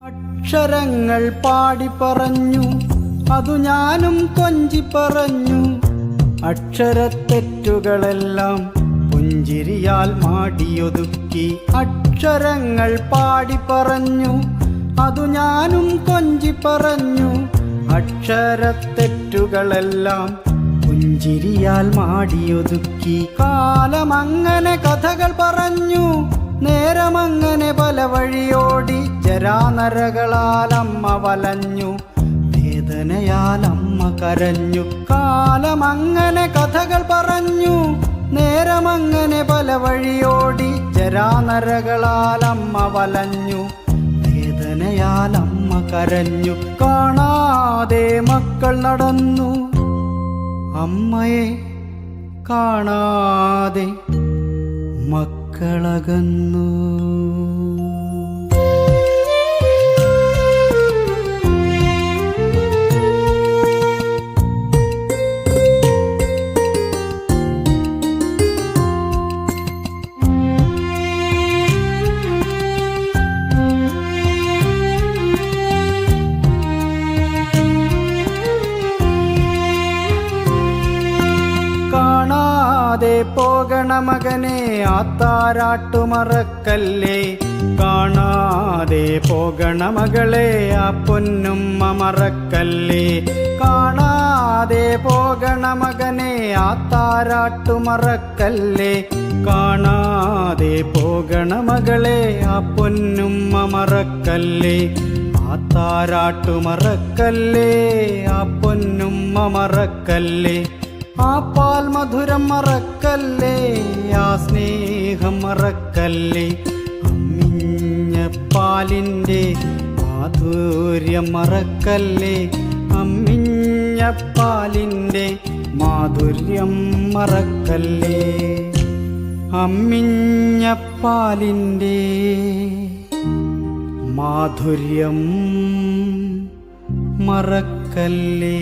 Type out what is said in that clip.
അക്ഷരങ്ങൾ പാടി പറഞ്ഞു, അതു ഞാനും കൊഞ്ചി പറഞ്ഞു. അക്ഷരത്തെറ്റുകളെല്ലാം പുഞ്ചിരിയാൽ മാടിയൊതുക്കി. അക്ഷരങ്ങൾ പാടി പറഞ്ഞു, അതു ഞാനും കൊഞ്ചി പറഞ്ഞു. അക്ഷരത്തെറ്റുകളെല്ലാം പുഞ്ചിരിയാൽ മാടിയൊതുക്കി. കാലമങ്ങനെ കഥകൾ പറഞ്ഞു, നേരമങ്ങനെ പല വഴിയോടി. ജരാനരകളാൽ അമ്മ വലഞ്ഞു, വേദനയാൽ അമ്മ കരഞ്ഞു. കാലമങ്ങനെ കഥകൾ പറഞ്ഞു, നേരമങ്ങനെ പല വഴിയോടി. ജരാനരകളാൽ അമ്മ വലഞ്ഞു, വേദനയാൽ അമ്മ കരഞ്ഞു. കാണാതെ മക്കൾ നടന്നു, അമ്മയെ കാണാതെ മക്കളകന്നു. കാണാതെ പോകണ മകനെ ആത്താരാട്ടു മറക്കല്ലേ. കാണാതെ പോകണ മകളെ ആ പൊന്നുമ്മ മറക്കല്ലേ. കാണാതെ പോകണ മകനെ ആത്താരാട്ടു മറക്കല്ലേ. കാണാതെ പോകണ മകളെ ആ പൊന്നുമ്മ മറക്കല്ലേ. ആത്താരാട്ടു മറക്കല്ലേ, ആ പൊന്നുമ്മ മറക്കല്ലേ. ആ പാൽ മധുരം മറക്കല്ലേ, ആ സ്നേഹം മറക്കല്ലേ. അമ്മിഞ്ഞ പാലിൻ്റെ മാധുര്യം മറക്കല്ലേ. അമ്മിഞ്ഞ പാലിൻ്റെ മാധുര്യം മറക്കല്ലേ. അമ്മിഞ്ഞ പാലിൻ്റെ മാധുര്യം മറക്കല്ലേ.